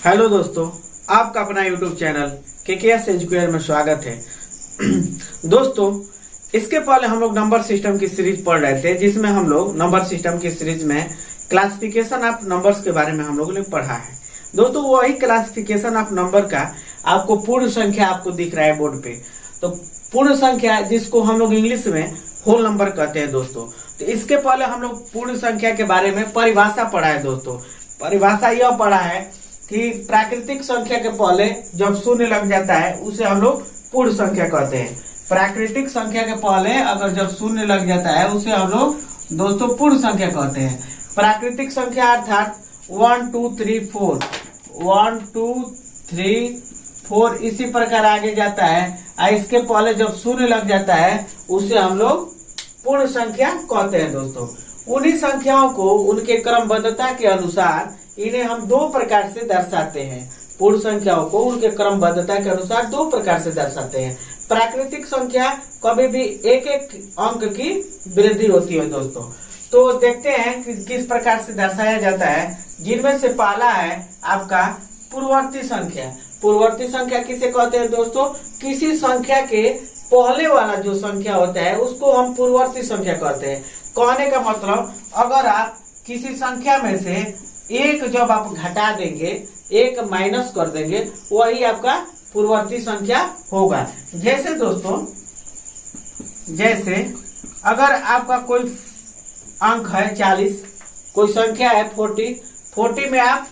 Hello दोस्तों, आपका अपना यूट्यूब चैनल केकेएस एजुकेयर में स्वागत है। दोस्तों, इसके पहले हम लोग नंबर सिस्टम की सीरीज पढ़ रहे थे, जिसमें हम लोग नंबर सिस्टम की सीरीज में क्लासिफिकेशन ऑफ नंबर्स के बारे में हम लोगों ने पढ़ा है। दोस्तों, वही क्लासिफिकेशन ऑफ नंबर का आपको पूर्ण संख्या आपको दिख रहा है बोर्ड पे। तो पूर्ण संख्या, जिसको हम लोग इंग्लिश में होल नंबर कहते हैं दोस्तों। तो इसके पहले हम लोग पूर्ण संख्या के बारे में परिभाषा पढ़ा है दोस्तों। परिभाषा यह पढ़ा है कि प्राकृतिक संख्या के पहले जब शून्य लग जाता है उसे हम लोग पूर्ण संख्या कहते हैं। प्राकृतिक संख्या के पहले अगर जब शून्य लग जाता है उसे हम लोग दोस्तों पूर्ण संख्या कहते हैं। प्राकृतिक संख्या अर्थात 1 2 3 4 1 2 3 4 इसी प्रकार आगे जाता है। इसके पहले जब शून्य लग जाता है उसे हम लोग पूर्ण संख्या कहते हैं दोस्तों। उन्हीं संख्याओं को उनके क्रमबद्धता के अनुसार इन्हें हम दो प्रकार से दर्शाते हैं। पूर्ण संख्याओं को उनके क्रमबद्धता के अनुसार दो प्रकार से दर्शाते हैं। प्राकृतिक संख्या कभी भी एक एक अंक की वृद्धि होती है दोस्तों। तो देखते हैं कि किस प्रकार से दर्शाया जाता है, जिनमें से पहला है आपका पूर्ववर्ती संख्या। पूर्ववर्ती संख्या किसे कहते हैं दोस्तों? किसी संख्या के पहले वाला जो संख्या होता है उसको हम पूर्ववर्ती संख्या कहते हैं। कहने का मतलब, अगर आप किसी संख्या में से एक जब आप घटा देंगे, एक माइनस कर देंगे, वही आपका पूर्ववर्ती संख्या होगा। जैसे दोस्तों, जैसे अगर आपका कोई अंक है 40, कोई संख्या है 40 में आप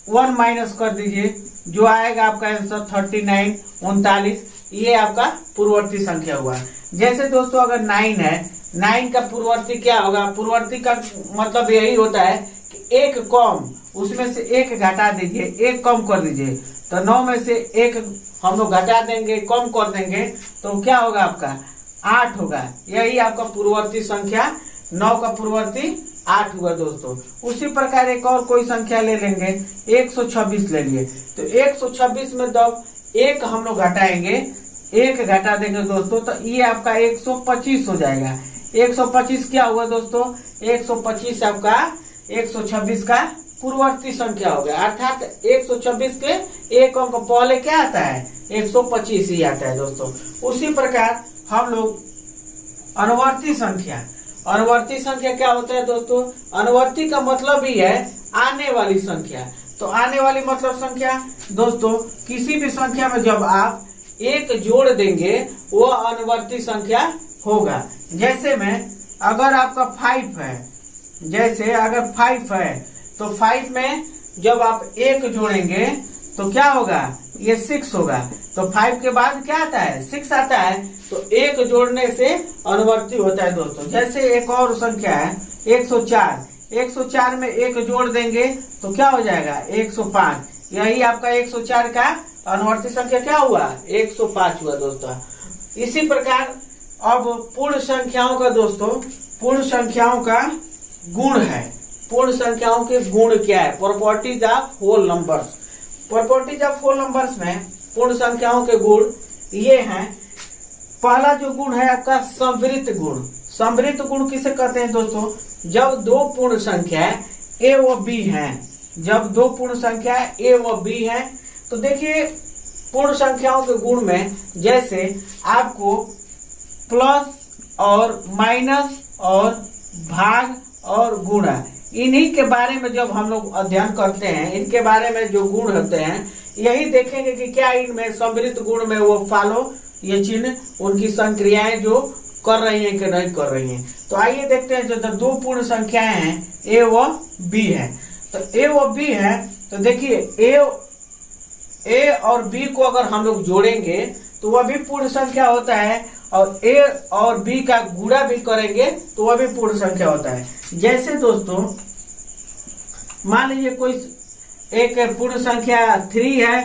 1 माइनस कर दीजिए, जो आएगा आपका आंसर 39 39, ये आपका पूर्ववर्ती संख्या हुआ। जैसे दोस्तों, अगर 9 है, 9 का पूर्ववर्ती क्या होगा? पूर्ववर्ती का मतलब यही होता है कि एक कम, उसमें से एक घटा दीजिए, एक कम कर दीजिए। तो 9 में से एक हम लोग घटा देंगे, कम कर देंगे, तो क्या होगा? आपका 8 होगा। यही आपका पूर्ववर्ती संख्या। 9 का पूर्ववर्ती 8 हुआ दोस्तों। उसी प्रकार एक और कोई संख्या ले लेंगे, 126 ले लिए। तो 126 में जब एक हम लोग घटाएंगे, एक घटा देंगे दोस्तों, तो ये आपका 125 हो जाएगा। 125 क्या हुआ दोस्तों? 125 आपका 126 का पूर्ववर्ती संख्या हो गया। अर्थात 126 के एक अंक पहले क्या आता है? 125 ही आता है दोस्तों। उसी प्रकार हम लोग अनुवर्ती संख्या। अनुवर्ती संख्या क्या होता है दोस्तों? अनुवर्ती का मतलब ही है आने वाली संख्या। तो आने वाली मतलब संख्या दोस्तों, किसी भी संख्या में जब आप एक जोड़ देंगे वो अनुवर्ती संख्या होगा। जैसे में अगर आपका 5 है, जैसे अगर 5 है तो 5 में जब आप एक जोड़ेंगे तो क्या होगा? ये 6 होगा। तो 5 के बाद क्या आता है? 6 आता है। तो एक जोड़ने से अनुवर्ती होता है दोस्तों। जैसे एक और संख्या है 104, 104 में एक जोड़ देंगे तो क्या हो जाएगा? 105। यही आपका 104 का अनुवर्ती संख्या क्या हुआ? 105 हुआ दोस्तों। इसी प्रकार अब पूर्ण संख्याओं का दोस्तों, पूर्ण संख्याओं का गुण है। पूर्ण संख्याओं के गुण क्या है? Properties of whole numbers. Properties of whole numbers में पूर्ण संख्याओं के गुण ये हैं। पहला जो गुण है आपका संवृत्त गुण। संवृत्त गुण किसे कहते हैं दोस्तों? जब दो पूर्ण संख्या ए व बी हैं, जब दो पूर्ण संख्या ए व बी हैं, तो देखिए पूर्ण संख्याओं के गुण में जैसे आपको प्लस और माइनस और भाग और गुणा, इन्हीं के बारे में जब हम लोग अध्ययन करते हैं, इनके बारे में जो गुण होते हैं, यही देखेंगे कि क्या इनमें संवृत्त गुण में वो फॉलो, ये चिन्ह, उनकी संक्रियाएं जो कर रही हैं कि नहीं कर रही हैं। तो आइए देखते हैं, जो दो पूर्ण संख्याएं हैं ए व बी है। तो ए व बी है, तो देखिए ए और बी को अगर हम लोग जोड़ेंगे तो वह भी पूर्ण संख्या होता है, और ए और बी का गुणा भी करेंगे तो वह भी पूर्ण संख्या होता है। जैसे दोस्तों, मान लीजिए कोई एक पूर्ण संख्या 3 है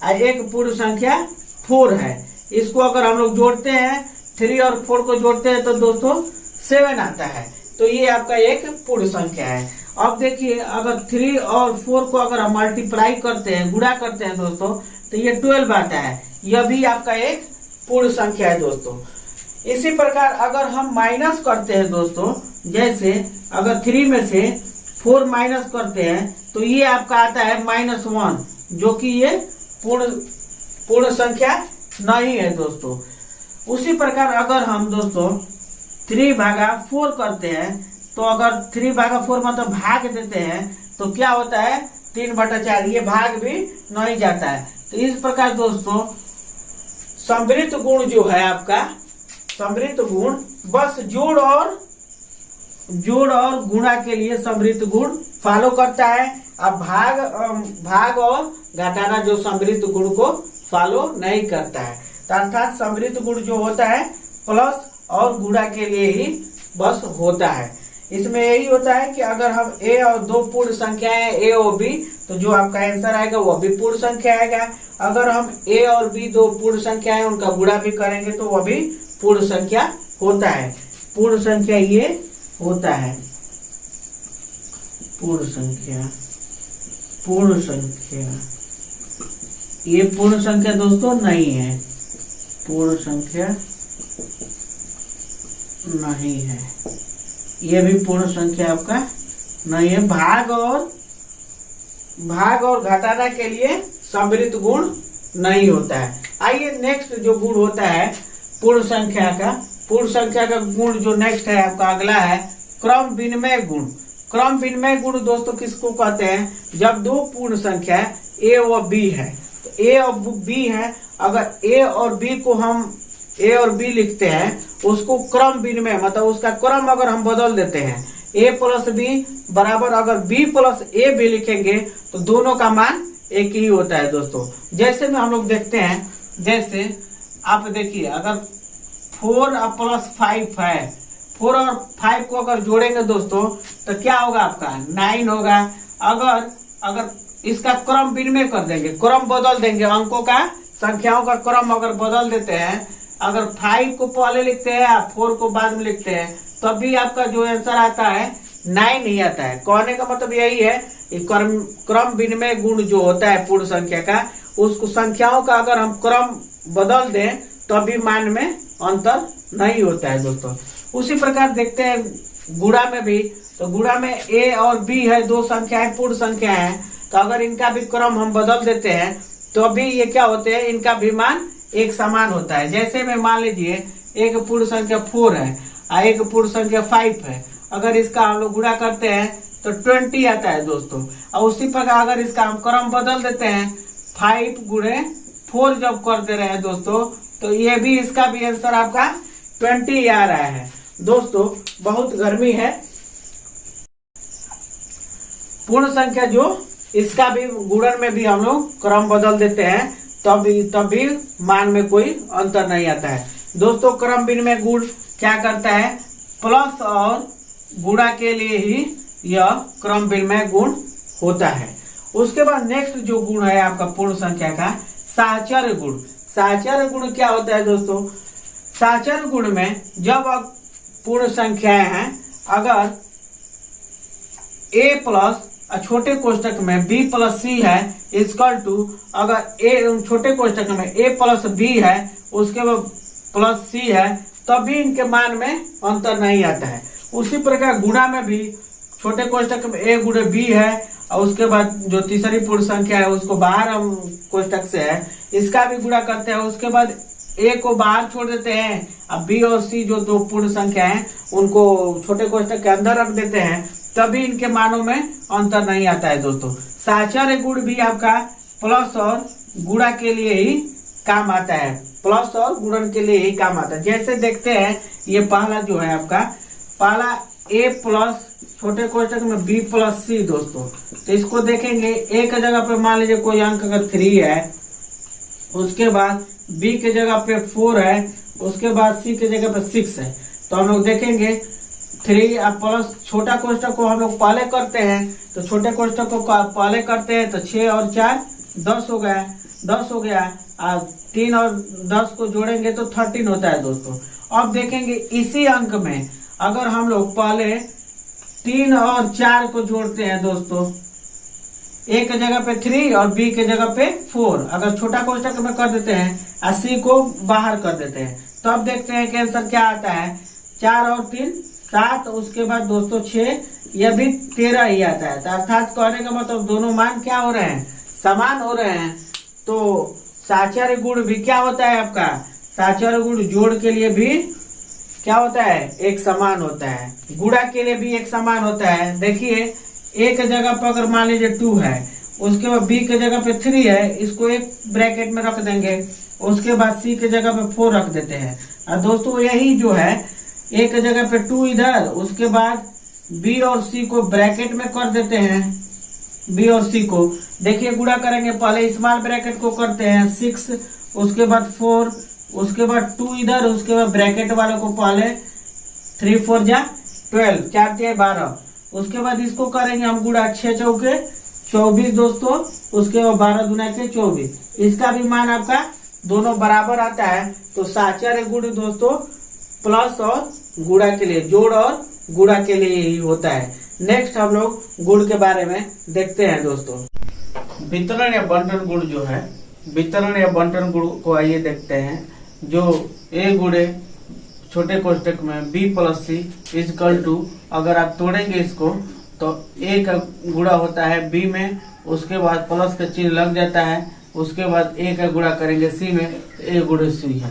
और एक पूर्ण संख्या 4 है। इसको अगर हम लोग जोड़ते हैं, 3 और 4 को जोड़ते हैं तो दोस्तों 7 आता है। तो ये आपका एक पूर्ण संख्या है। अब देखिए, अगर 3 और 4 को अगर हम मल्टीप्लाई करते हैं, गुणा करते हैं दोस्तों, तो ये 12 आता है। यह भी आपका एक पूर्ण संख्या है दोस्तों। इसी प्रकार अगर हम माइनस करते हैं दोस्तों, जैसे अगर 3 में से 4 माइनस करते हैं तो ये आपका आता है -1। जो कि ये पूर्ण संख्या नहीं है दोस्तों। उसी प्रकार अगर हम दोस्तों 3/4 करते हैं, तो अगर 3/4 मतलब भाग देते हैं तो क्या होता है 3/4, ये भाग भी नहीं जाता है। तो इस प्रकार दोस्तों समृद्ध गुण जो है आपका, समृद्ध गुण बस जोड़ और गुणा के लिए समृद्ध गुण फॉलो करता है। अब भाग और घटाना जो समृद्ध गुण को फॉलो नहीं करता है। तो अर्थात समृद्ध गुण जो होता है प्लस और गुणा के लिए ही बस होता है। इसमें यही होता है कि अगर हम ए और दो पूर्ण संख्याएं ए और बी, तो जो आपका आंसर आएगा वो भी पूर्ण संख्या आएगा। अगर हम ए और बी दो पूर्ण संख्या है उनका गुणा भी करेंगे तो वह भी पूर्ण संख्या होता है। पूर्ण संख्या ये होता है, पूर्ण संख्या ये पूर्ण संख्या दोस्तों नहीं है, पूर्ण संख्या नहीं है, ये भी पूर्ण संख्या आपका नहीं है। भाग और घटाना के लिए समृद्ध गुण नहीं होता है। आइए नेक्स्ट जो गुण होता है पूर्ण संख्या का गुण जो नेक्स्ट है आपका अगला है क्रम विनिमय गुण। क्रम विनिमय गुण दोस्तों किसको कहते हैं? जब दो पूर्ण संख्या ए और बी है, तो ए और बी है, अगर ए और बी को हम ए और बी लिखते हैं उसको क्रम विनिमय मतलब उसका क्रम अगर हम बदल देते हैं ए प्लस बी बराबर अगर बी प्लस ए भी लिखेंगे तो दोनों का मान एक ही होता है दोस्तों। जैसे में हम लोग देखते हैं, जैसे आप देखिए अगर 4 प्लस 5 है, 4 और 5 को अगर जोड़ेंगे दोस्तों तो क्या होगा आपका 9 होगा। अगर इसका क्रम विनिमय कर देंगे, क्रम बदल देंगे, अंकों का संख्याओं का क्रम अगर बदल देते हैं, अगर 5 को पहले लिखते हैं या 4 को बाद में लिखते हैं तब भी आपका जो आंसर आता है 9 ही आता है। कहने का मतलब यही है क्रम विनिमय गुण जो होता है पूर्ण संख्या का, उसको संख्याओं का अगर हम क्रम बदल दें तब भी मान में अंतर नहीं होता है दोस्तों। उसी प्रकार देखते हैं गुणा में भी, तो गुणा में ए और बी है, दो संख्याएं पूर्ण संख्या है, तो अगर इनका भी क्रम हम बदल देते हैं तो भी ये क्या होते हैं, इनका भी मान एक समान होता है। जैसे में मान लीजिए एक पूर्ण संख्या 4 है और एक पूर्ण संख्या 5 है, अगर इसका हम लोग गुणा करते हैं तो 20 आता है दोस्तों। और उसी प्रकार अगर इसका हम क्रम बदल देते हैं 5 गुणे 4 जब कर दे रहे हैं दोस्तों, तो ये भी इसका भी आंसर आपका 20 आ रहा है दोस्तों। बहुत गर्मी है। पूर्ण संख्या जो इसका भी गुणन में भी हम लोग क्रम बदल देते हैं तब भी मान में कोई अंतर नहीं आता है दोस्तों। क्रम विनिमय गुण क्या करता है, प्लस और गुणा के लिए ही यह क्रम विनिमय गुण होता है। उसके बाद नेक्स्ट जो गुण है आपका पूर्ण संख्या का साहचर्य गुण। साहचर्य गुण क्या होता है दोस्तों? साहचर्य गुण में जब पूर्ण संख्याएं हैं, अगर a प्लस छोटे कोष्टक में b प्लस सी है इक्वल टू, अगर a छोटे कोष्टक में a प्लस b है उसके बाद प्लस c है, तभी इनके मान में अंतर नहीं आता है। उसी प्रकार गुणा में भी छोटे कोष्टक में a गुणे b है और उसके बाद जो तीसरी पूर्ण संख्या है उसको बाहर हम कोष्टक से है, इसका भी गुणा करते हैं। उसके बाद a को बाहर छोड़ देते हैं, अब b और c जो दो पूर्ण संख्या है उनको छोटे कोष्टक के अंदर रख देते हैं, तभी इनके मानों में अंतर नहीं आता है दोस्तों। साहचर्य गुण भी आपका प्लस और गुणा के लिए ही काम आता है, प्लस और गुणन के लिए ही काम आता है। जैसे देखते हैं ये पहला जो है आपका, पहला a प्लस छोटे कोष्टक में b प्लस सी दोस्तों, तो इसको देखेंगे a के जगह पे मान लीजिए कोई अंक अगर 3 है, उसके बाद b के जगह पे 4 है, उसके बाद c के जगह पे 6 है, तो हम लोग देखेंगे 3 प्लस छोटा कोष्टक को हम लोग पहले करते हैं, तो छोटे कोष्टक को पहले करते हैं तो 6 और 4 10 हो गया, 10 हो गया, 3 और 10 को जोड़ेंगे तो 13 होता है दोस्तों। अब देखेंगे इसी अंक में अगर हम लोग पहले 3 और 4 को जोड़ते हैं दोस्तों, a के जगह पे 3 और b के जगह पे 4, अगर छोटा कोष्टक में कर देते हैं और c को बाहर कर देते हैं, तो अब देखते हैं कि आंसर क्या आता है। 4 और 3 7, उसके बाद दोस्तों 6, यह भी 13 ही आता है। तो अर्थात कहने का मतलब दोनों मान क्या हो रहे हैं, समान हो रहे हैं तो साचार्य गुण भी क्या होता है आपका, साचार्य गुण जोड़ के लिए भी क्या होता है, एक समान होता है। गुणा के लिए भी एक समान होता है। देखिए ए के जगह पर अगर मान लीजिए 2 है, उसके बाद बी के जगह पे 3 है, इसको एक ब्रैकेट में रख देंगे। उसके बाद सी के जगह पे 4 रख देते हैं। और दोस्तों यही जो है ए के जगह पे 2 इधर, उसके बाद बी और सी को ब्रैकेट में कर देते हैं। बी और सी को देखिए गुणा करेंगे, पहले स्मॉल ब्रैकेट को करते हैं 6, उसके बाद 4, उसके बाद 2 इधर, उसके बाद ब्रैकेट वाले को पहले 3 4 जा 12, 4 3 12, उसके बाद इसको करेंगे हम गुणा 6 चौके 24 दोस्तों, उसके बाद 12 दूना के 24, इसका भी मान आपका दोनों बराबर आता है। तो साचार्य गुण दोस्तों प्लस और गुणा के लिए, जोड़ और गुणा के लिए ही होता है। नेक्स्ट हम लोग गुण के बारे में देखते हैं दोस्तों। वितरण या बंटन गुण जो है, वितरण या बंटन गुण को आइए देखते हैं। जो ए गुणे छोटे कोष्टक में B plus C equal to, अगर आप तोड़ेंगे इसको तो ए का गुणा होता है बी में, उसके बाद प्लस का चिन्ह लग जाता है, उसके बाद ए का गुणा करेंगे सी में, ए गुणे सी है।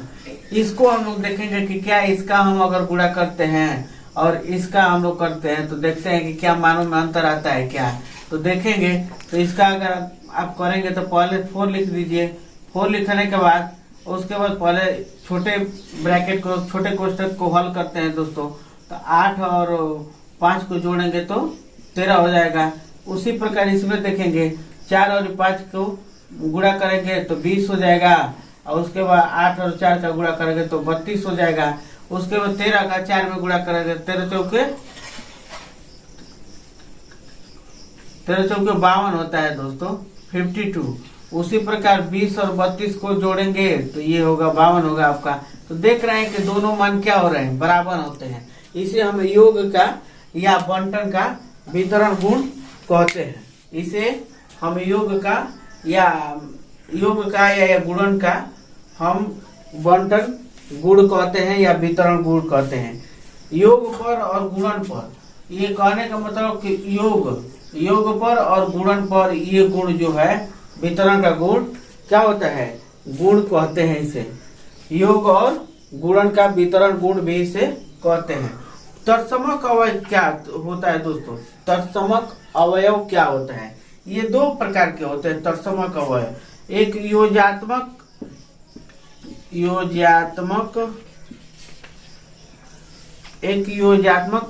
इसको हम लोग देखेंगे कि क्या इसका हम अगर गुणा करते हैं और इसका हम लोग करते हैं तो देखते हैं कि क्या मानों में अंतर आता है क्या। तो देखेंगे तो इसका अगर आप करेंगे तो पहले 4 लिख दीजिए। 4 लिखने के बाद उसके बाद पहले छोटे ब्रैकेट को, छोटे कोष्टक को हल करते हैं दोस्तों। तो 8 और 5 को जोड़ेंगे तो 13 हो जाएगा। उसी प्रकार इसमें देखेंगे 4 और 5 को गुणा करेंगे तो 20 हो जाएगा, और उसके बाद 8 और 4 का गुणा करेंगे तो 32 हो जाएगा। उसके बाद 13 का 4 में गुणा करेंगे 13 चौके 52 होता है दोस्तों, 52। उसी प्रकार 20 और 32 को जोड़ेंगे तो ये होगा 52 होगा आपका। तो देख रहे हैं कि दोनों मान क्या हो रहे हैं, बराबर होते हैं। इसे हम योग का या बंटन का वितरण गुण कहते हैं। इसे हम योग का या गुणन का हम बंटन गुण कहते हैं या वितरण गुण कहते हैं। योग पर और गुणन पर, ये कहने का मतलब कि योग पर और गुणन पर ये गुण जो है वितरण का गुण क्या होता है, गुण कहते हैं इसे। योग और गुणन का वितरण गुण भी इसे कहते हैं। तत्समक अवयव क्या होता है दोस्तों, तत्समक अवयव क्या होता है, ये 2 प्रकार के होते हैं तत्समक अवयव। एक योजात्मक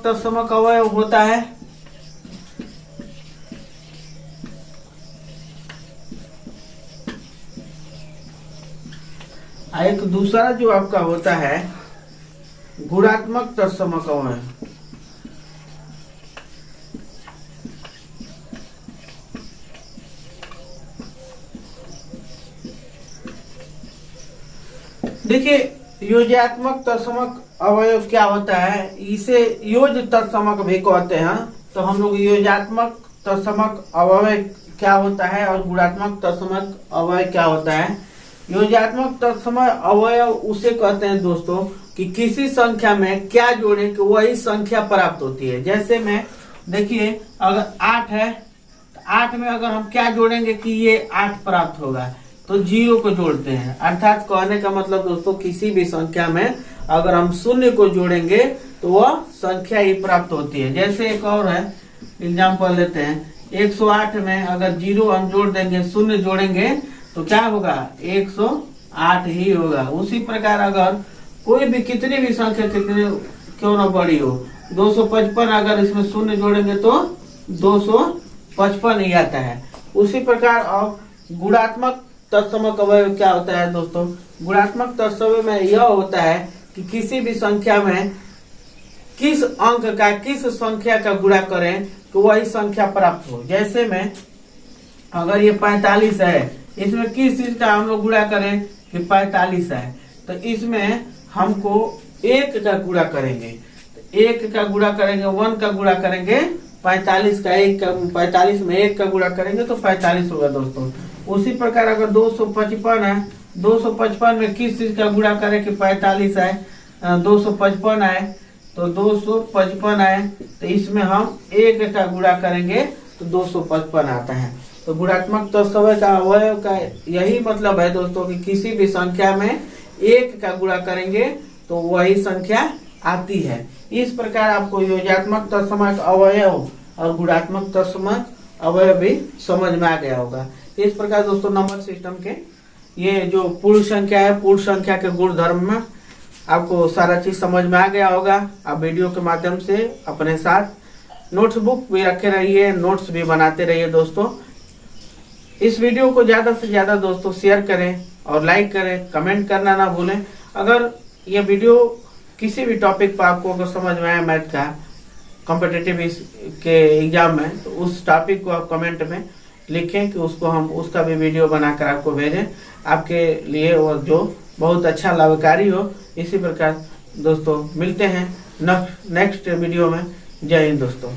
तत्समक अवयव होता है, एक दूसरा जो आपका होता है गुणात्मक तत्समक अवयव। देखिए योजात्मक तत्समक अवयव क्या होता है, इसे योज तत्समक भी कहते हैं। तो हम लोग योजात्मक तत्समक अवयव क्या होता है और गुणात्मक तत्समक अवयव क्या होता है। योजात्मक तत्समक अवयव उसे कहते हैं दोस्तों कि किसी संख्या में क्या जोड़े कि वही संख्या प्राप्त होती है। जैसे में देखिए अगर 8 है तो 8 में अगर हम क्या जोड़ेंगे कि ये 8 प्राप्त होगा, तो 0 को जोड़ते हैं। अर्थात कहने का मतलब दोस्तों किसी भी संख्या में अगर हम 0 को जोड़ेंगे तो वह संख्या ही प्राप्त होती है। जैसे एक और है एग्जाम्पल लेते हैं, 108 में अगर 0 हम जोड़ देंगे, 0 जोड़ेंगे तो क्या होगा, 108 ही होगा। उसी प्रकार अगर कोई भी कितनी भी संख्या कितनी क्यों ना बड़ी हो, 255 अगर इसमें 0 जोड़ेंगे तो 255 ही आता है। उसी प्रकार अब गुणात्मक तत्समक अवयव क्या होता है दोस्तों, गुणात्मक तत्समक में यह होता है कि किसी भी संख्या में किस अंक का किस संख्या का गुणा करें तो वही संख्या प्राप्त हो। जैसे में अगर ये 45 है, इसमें किस चीज का हम लोग गुणा करें कि 45 है, तो इसमें हमको 1 का गुणा करेंगे। तो 1 का गुणा करेंगे, 1 का गुणा करेंगे 45 का, 1 का 45 में 1 का गुणा करेंगे तो 45 होगा दोस्तों। उसी प्रकार अगर 255 है, 255 में किस चीज का गुणा करें कि 45 है, 255 है तो 255 है, तो इसमें हम 1 का गुणा करेंगे तो 255 आता है। तो गुणात्मक तत्समय का अवयव का यही मतलब है दोस्तों कि किसी भी संख्या में 1 का गुणा करेंगे तो वही संख्या आती है। इस प्रकार आपको योगात्मक तत्समय का अवयव और गुणात्मक तत्समय अवयव भी समझ में आ गया होगा। इस प्रकार दोस्तों नंबर सिस्टम के ये जो पूर्ण संख्या है, पूर्ण संख्या के गुण धर्म में आपको सारा चीज समझ में आ गया होगा। आप वीडियो के माध्यम से अपने साथ नोटबुक भी रखे रहिए, नोट्स भी बनाते रहिए दोस्तों। इस वीडियो को ज्यादा से ज्यादा दोस्तों शेयर करें और लाइक करें, कमेंट करना ना भूलें। अगर ये वीडियो किसी भी टॉपिक पर आपको अगर समझ में आया मैथ का कॉम्पिटिटिव के एग्जाम में, तो उस टॉपिक को आप कमेंट में लिखें कि उसको हम उसका भी वीडियो बनाकर आपको भेजें आपके लिए, और जो बहुत अच्छा लाभकारी हो। इसी प्रकार दोस्तों मिलते हैं नेक्स्ट वीडियो में। जय हिंद दोस्तों।